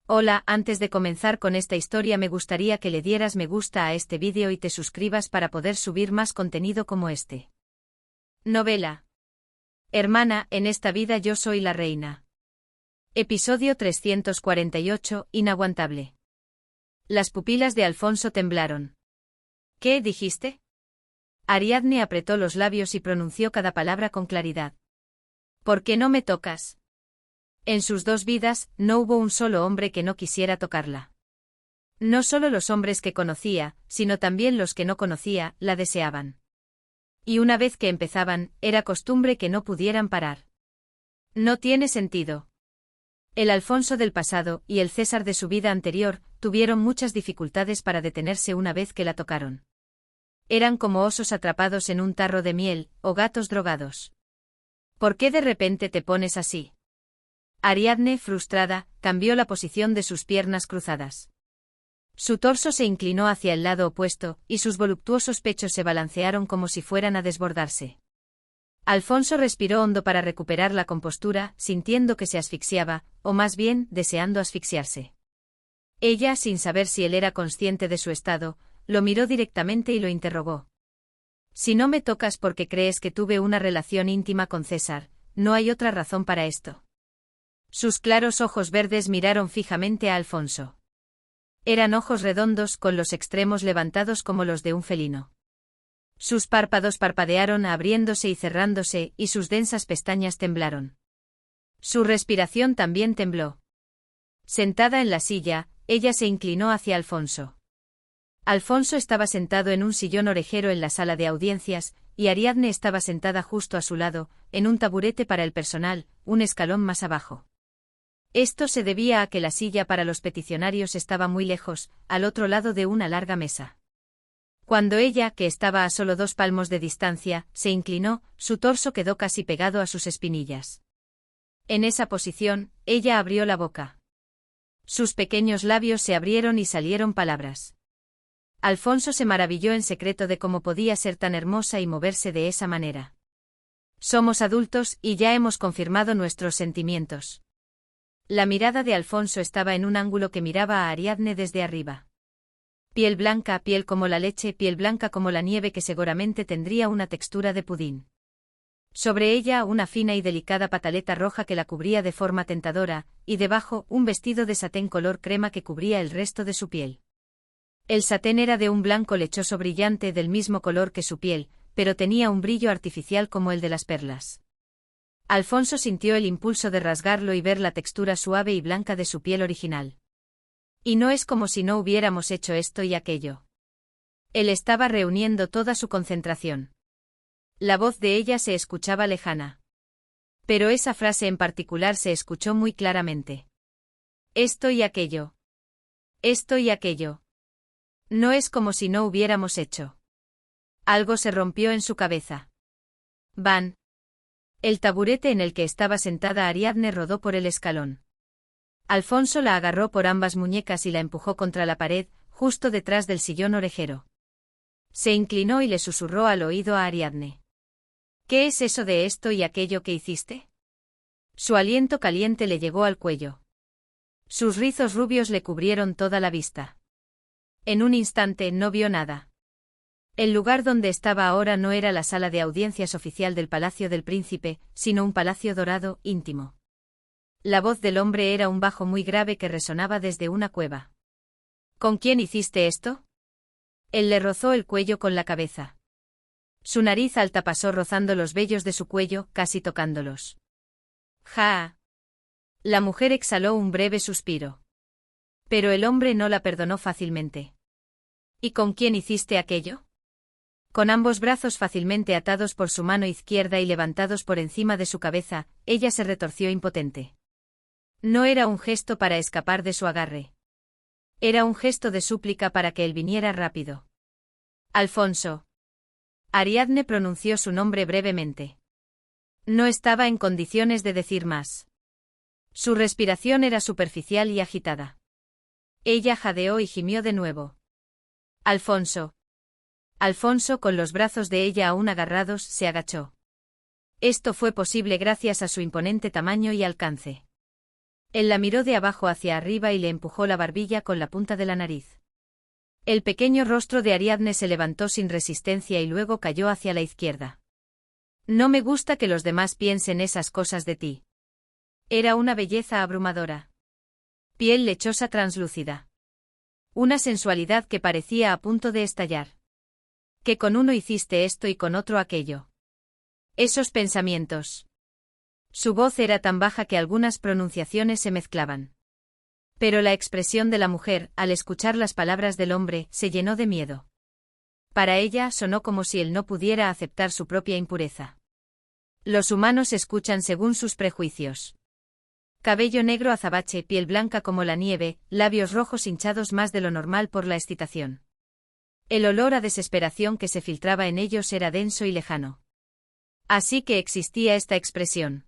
Hola, antes de comenzar con esta historia me gustaría que le dieras me gusta a este vídeo y te suscribas para poder subir más contenido como este. Novela. Hermana, en esta vida yo soy la reina. Episodio 348, inaguantable. Las pupilas de Alfonso temblaron. ¿Qué dijiste? Ariadne apretó los labios y pronunció cada palabra con claridad. ¿Por qué no me tocas? En sus dos vidas, no hubo un solo hombre que no quisiera tocarla. No solo los hombres que conocía, sino también los que no conocía, la deseaban. Y una vez que empezaban, era costumbre que no pudieran parar. No tiene sentido. El Alfonso del pasado y el César de su vida anterior tuvieron muchas dificultades para detenerse una vez que la tocaron. Eran como osos atrapados en un tarro de miel, o gatos drogados. ¿Por qué de repente te pones así? Ariadne, frustrada, cambió la posición de sus piernas cruzadas. Su torso se inclinó hacia el lado opuesto, y sus voluptuosos pechos se balancearon como si fueran a desbordarse. Alfonso respiró hondo para recuperar la compostura, sintiendo que se asfixiaba, o más bien, deseando asfixiarse. Ella, sin saber si él era consciente de su estado, lo miró directamente y lo interrogó. Si no me tocas porque crees que tuve una relación íntima con César, no hay otra razón para esto. Sus claros ojos verdes miraron fijamente a Alfonso. Eran ojos redondos con los extremos levantados como los de un felino. Sus párpados parpadearon abriéndose y cerrándose y sus densas pestañas temblaron. Su respiración también tembló. Sentada en la silla, ella se inclinó hacia Alfonso. Alfonso estaba sentado en un sillón orejero en la sala de audiencias, y Ariadne estaba sentada justo a su lado, en un taburete para el personal, un escalón más abajo. Esto se debía a que la silla para los peticionarios estaba muy lejos, al otro lado de una larga mesa. Cuando ella, que estaba a solo 2 palmos de distancia, se inclinó, su torso quedó casi pegado a sus espinillas. En esa posición, ella abrió la boca. Sus pequeños labios se abrieron y salieron palabras. Alfonso se maravilló en secreto de cómo podía ser tan hermosa y moverse de esa manera. Somos adultos y ya hemos confirmado nuestros sentimientos. La mirada de Alfonso estaba en un ángulo que miraba a Ariadne desde arriba. Piel blanca, piel como la leche, piel blanca como la nieve que seguramente tendría una textura de pudín. Sobre ella una fina y delicada pataleta roja que la cubría de forma tentadora, y debajo un vestido de satén color crema que cubría el resto de su piel. El satén era de un blanco lechoso brillante del mismo color que su piel, pero tenía un brillo artificial como el de las perlas. Alfonso sintió el impulso de rasgarlo y ver la textura suave y blanca de su piel original. Y no es como si no hubiéramos hecho esto y aquello. Él estaba reuniendo toda su concentración. La voz de ella se escuchaba lejana. Pero esa frase en particular se escuchó muy claramente. Esto y aquello. Esto y aquello. No es como si no hubiéramos hecho. Algo se rompió en su cabeza. Van. El taburete en el que estaba sentada Ariadne rodó por el escalón. Alfonso la agarró por ambas muñecas y la empujó contra la pared, justo detrás del sillón orejero. Se inclinó y le susurró al oído a Ariadne. ¿Qué es eso de esto y aquello que hiciste? Su aliento caliente le llegó al cuello. Sus rizos rubios le cubrieron toda la vista. En un instante no vio nada. El lugar donde estaba ahora no era la sala de audiencias oficial del Palacio del Príncipe, sino un palacio dorado, íntimo. La voz del hombre era un bajo muy grave que resonaba desde una cueva. ¿Con quién hiciste esto? Él le rozó el cuello con la cabeza. Su nariz alta pasó rozando los vellos de su cuello, casi tocándolos. ¡Ja! La mujer exhaló un breve suspiro. Pero el hombre no la perdonó fácilmente. ¿Y con quién hiciste aquello? Con ambos brazos fácilmente atados por su mano izquierda y levantados por encima de su cabeza, ella se retorció impotente. No era un gesto para escapar de su agarre. Era un gesto de súplica para que él viniera rápido. Alfonso. Ariadne pronunció su nombre brevemente. No estaba en condiciones de decir más. Su respiración era superficial y agitada. Ella jadeó y gimió de nuevo. Alfonso. Alfonso, con los brazos de ella aún agarrados, se agachó. Esto fue posible gracias a su imponente tamaño y alcance. Él la miró de abajo hacia arriba y le empujó la barbilla con la punta de la nariz. El pequeño rostro de Ariadne se levantó sin resistencia y luego cayó hacia la izquierda. No me gusta que los demás piensen esas cosas de ti. Era una belleza abrumadora. Piel lechosa translúcida. Una sensualidad que parecía a punto de estallar. Que con uno hiciste esto y con otro aquello. Esos pensamientos. Su voz era tan baja que algunas pronunciaciones se mezclaban. Pero la expresión de la mujer, al escuchar las palabras del hombre, se llenó de miedo. Para ella sonó como si él no pudiera aceptar su propia impureza. Los humanos escuchan según sus prejuicios. Cabello negro azabache, piel blanca como la nieve, labios rojos hinchados más de lo normal por la excitación. El olor a desesperación que se filtraba en ellos era denso y lejano. Así que existía esta expresión.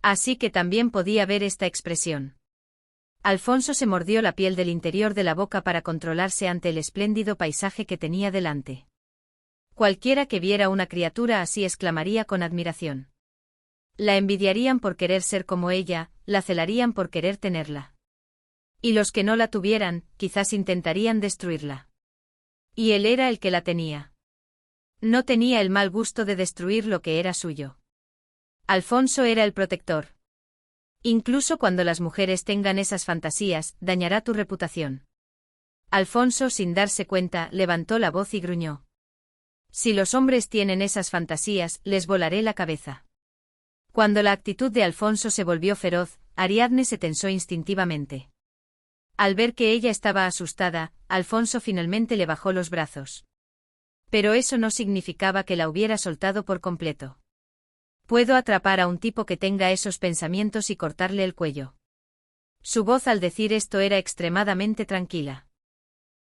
Así que también podía ver esta expresión. Alfonso se mordió la piel del interior de la boca para controlarse ante el espléndido paisaje que tenía delante. Cualquiera que viera una criatura así exclamaría con admiración. La envidiarían por querer ser como ella, la celarían por querer tenerla. Y los que no la tuvieran, quizás intentarían destruirla. Y él era el que la tenía. No tenía el mal gusto de destruir lo que era suyo. Alfonso era el protector. Incluso cuando las mujeres tengan esas fantasías, dañará tu reputación. Alfonso, sin darse cuenta, levantó la voz y gruñó. Si los hombres tienen esas fantasías, les volaré la cabeza. Cuando la actitud de Alfonso se volvió feroz, Ariadne se tensó instintivamente. Al ver que ella estaba asustada, Alfonso finalmente le bajó los brazos. Pero eso no significaba que la hubiera soltado por completo. Puedo atrapar a un tipo que tenga esos pensamientos y cortarle el cuello. Su voz al decir esto era extremadamente tranquila.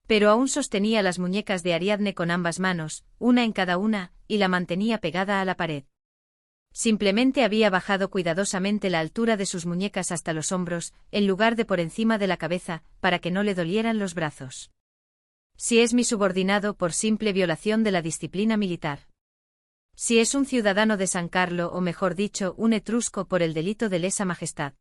Pero aún sostenía las muñecas de Ariadne con ambas manos, una en cada una, y la mantenía pegada a la pared. Simplemente había bajado cuidadosamente la altura de sus muñecas hasta los hombros, en lugar de por encima de la cabeza, para que no le dolieran los brazos. Si es mi subordinado por simple violación de la disciplina militar. Si es un ciudadano de San Carlo o mejor dicho, un etrusco por el delito de lesa majestad.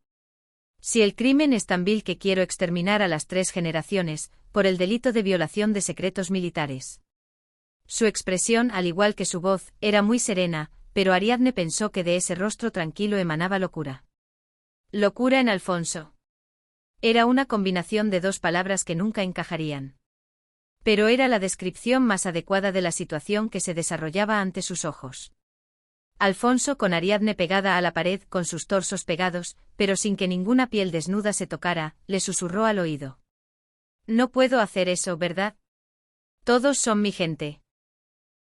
Si el crimen es tan vil que quiero exterminar a las 3 generaciones, por el delito de violación de secretos militares. Su expresión, al igual que su voz, era muy serena, pero Ariadne pensó que de ese rostro tranquilo emanaba locura. Locura en Alfonso. Era una combinación de 2 palabras que nunca encajarían. Pero era la descripción más adecuada de la situación que se desarrollaba ante sus ojos. Alfonso con Ariadne pegada a la pared con sus torsos pegados, pero sin que ninguna piel desnuda se tocara, le susurró al oído. No puedo hacer eso, ¿verdad? Todos son mi gente.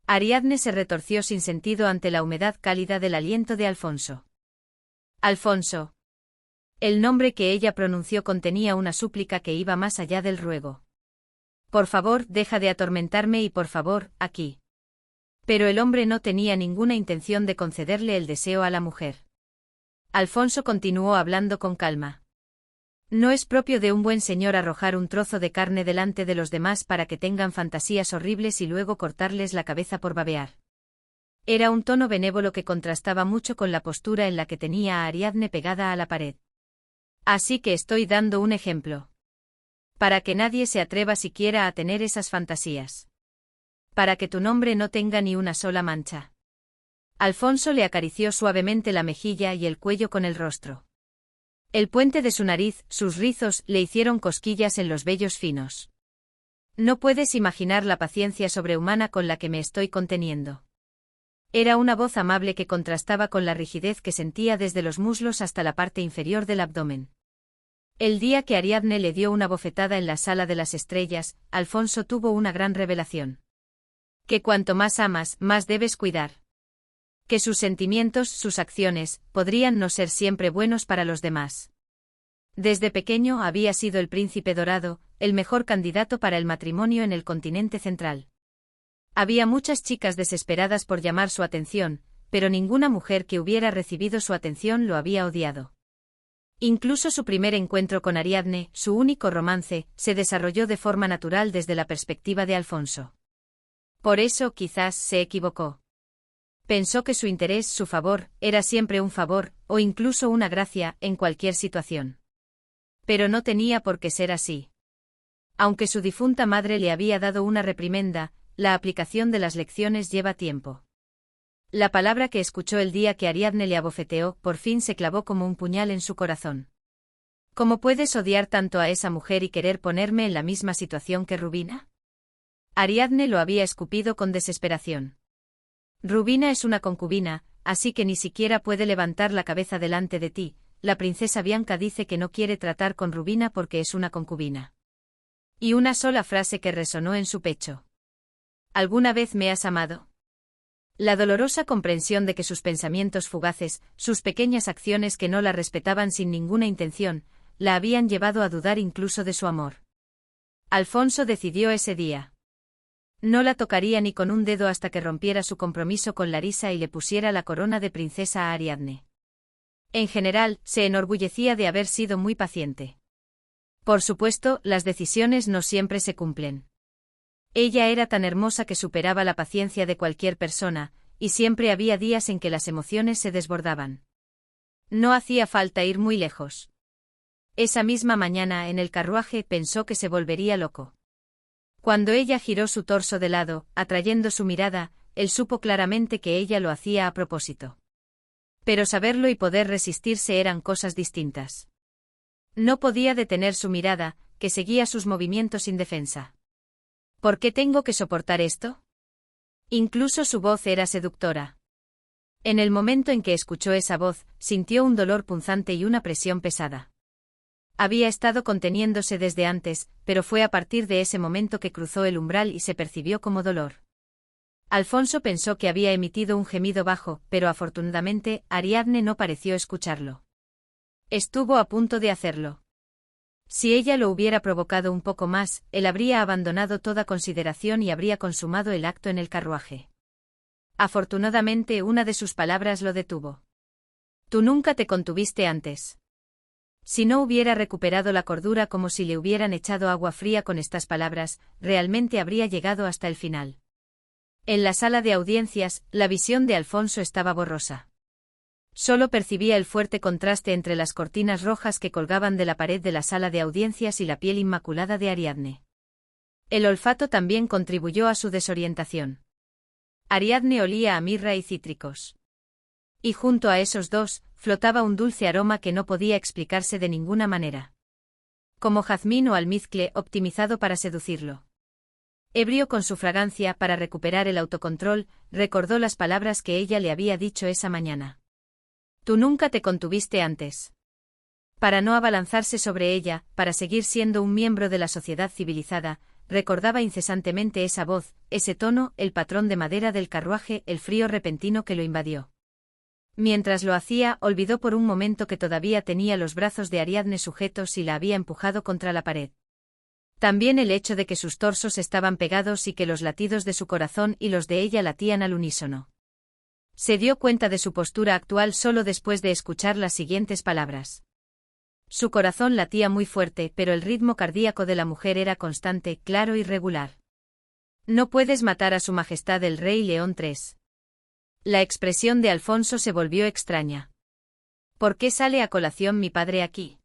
Ariadne se retorció sin sentido ante la humedad cálida del aliento de Alfonso. Alfonso. El nombre que ella pronunció contenía una súplica que iba más allá del ruego. Por favor, deja de atormentarme y por favor, aquí. Pero el hombre no tenía ninguna intención de concederle el deseo a la mujer. Alfonso continuó hablando con calma. No es propio de un buen señor arrojar un trozo de carne delante de los demás para que tengan fantasías horribles y luego cortarles la cabeza por babear. Era un tono benévolo que contrastaba mucho con la postura en la que tenía a Ariadne pegada a la pared. Así que estoy dando un ejemplo. Para que nadie se atreva siquiera a tener esas fantasías. Para que tu nombre no tenga ni una sola mancha. Alfonso le acarició suavemente la mejilla y el cuello con el rostro. El puente de su nariz, sus rizos, le hicieron cosquillas en los vellos finos. No puedes imaginar la paciencia sobrehumana con la que me estoy conteniendo. Era una voz amable que contrastaba con la rigidez que sentía desde los muslos hasta la parte inferior del abdomen. El día que Ariadne le dio una bofetada en la sala de las estrellas, Alfonso tuvo una gran revelación. Que cuanto más amas, más debes cuidar. Que sus sentimientos, sus acciones, podrían no ser siempre buenos para los demás. Desde pequeño había sido el príncipe dorado, el mejor candidato para el matrimonio en el continente central. Había muchas chicas desesperadas por llamar su atención, pero ninguna mujer que hubiera recibido su atención lo había odiado. Incluso su primer encuentro con Ariadne, su único romance, se desarrolló de forma natural desde la perspectiva de Alfonso. Por eso quizás se equivocó. Pensó que su interés, su favor, era siempre un favor, o incluso una gracia, en cualquier situación. Pero no tenía por qué ser así. Aunque su difunta madre le había dado una reprimenda, la aplicación de las lecciones lleva tiempo. La palabra que escuchó el día que Ariadne le abofeteó, por fin se clavó como un puñal en su corazón. ¿Cómo puedes odiar tanto a esa mujer y querer ponerme en la misma situación que Rubina? Ariadne lo había escupido con desesperación. Rubina es una concubina, así que ni siquiera puede levantar la cabeza delante de ti. La princesa Bianca dice que no quiere tratar con Rubina porque es una concubina. Y una sola frase que resonó en su pecho. ¿Alguna vez me has amado? La dolorosa comprensión de que sus pensamientos fugaces, sus pequeñas acciones que no la respetaban sin ninguna intención, la habían llevado a dudar incluso de su amor. Alfonso decidió ese día. No la tocaría ni con un dedo hasta que rompiera su compromiso con Larisa y le pusiera la corona de princesa a Ariadne. En general, se enorgullecía de haber sido muy paciente. Por supuesto, las decisiones no siempre se cumplen. Ella era tan hermosa que superaba la paciencia de cualquier persona, y siempre había días en que las emociones se desbordaban. No hacía falta ir muy lejos. Esa misma mañana en el carruaje pensó que se volvería loco. Cuando ella giró su torso de lado, atrayendo su mirada, él supo claramente que ella lo hacía a propósito. Pero saberlo y poder resistirse eran cosas distintas. No podía detener su mirada, que seguía sus movimientos indefensa. ¿Por qué tengo que soportar esto? Incluso su voz era seductora. En el momento en que escuchó esa voz, sintió un dolor punzante y una presión pesada. Había estado conteniéndose desde antes, pero fue a partir de ese momento que cruzó el umbral y se percibió como dolor. Alfonso pensó que había emitido un gemido bajo, pero afortunadamente, Ariadne no pareció escucharlo. Estuvo a punto de hacerlo. Si ella lo hubiera provocado un poco más, él habría abandonado toda consideración y habría consumado el acto en el carruaje. Afortunadamente, una de sus palabras lo detuvo. Tú nunca te contuviste antes. Si no hubiera recuperado la cordura como si le hubieran echado agua fría con estas palabras, realmente habría llegado hasta el final. En la sala de audiencias, la visión de Alfonso estaba borrosa. Solo percibía el fuerte contraste entre las cortinas rojas que colgaban de la pared de la sala de audiencias y la piel inmaculada de Ariadne. El olfato también contribuyó a su desorientación. Ariadne olía a mirra y cítricos. Y junto a esos dos, flotaba un dulce aroma que no podía explicarse de ninguna manera. Como jazmín o almizcle optimizado para seducirlo. Ebrio con su fragancia para recuperar el autocontrol, recordó las palabras que ella le había dicho esa mañana. Tú nunca te contuviste antes. Para no abalanzarse sobre ella, para seguir siendo un miembro de la sociedad civilizada, recordaba incesantemente esa voz, ese tono, el patrón de madera del carruaje, el frío repentino que lo invadió. Mientras lo hacía, olvidó por un momento que todavía tenía los brazos de Ariadne sujetos y la había empujado contra la pared. También el hecho de que sus torsos estaban pegados y que los latidos de su corazón y los de ella latían al unísono. Se dio cuenta de su postura actual solo después de escuchar las siguientes palabras. Su corazón latía muy fuerte, pero el ritmo cardíaco de la mujer era constante, claro y regular. No puedes matar a su majestad el rey León III. La expresión de Alfonso se volvió extraña. ¿Por qué sale a colación mi padre aquí?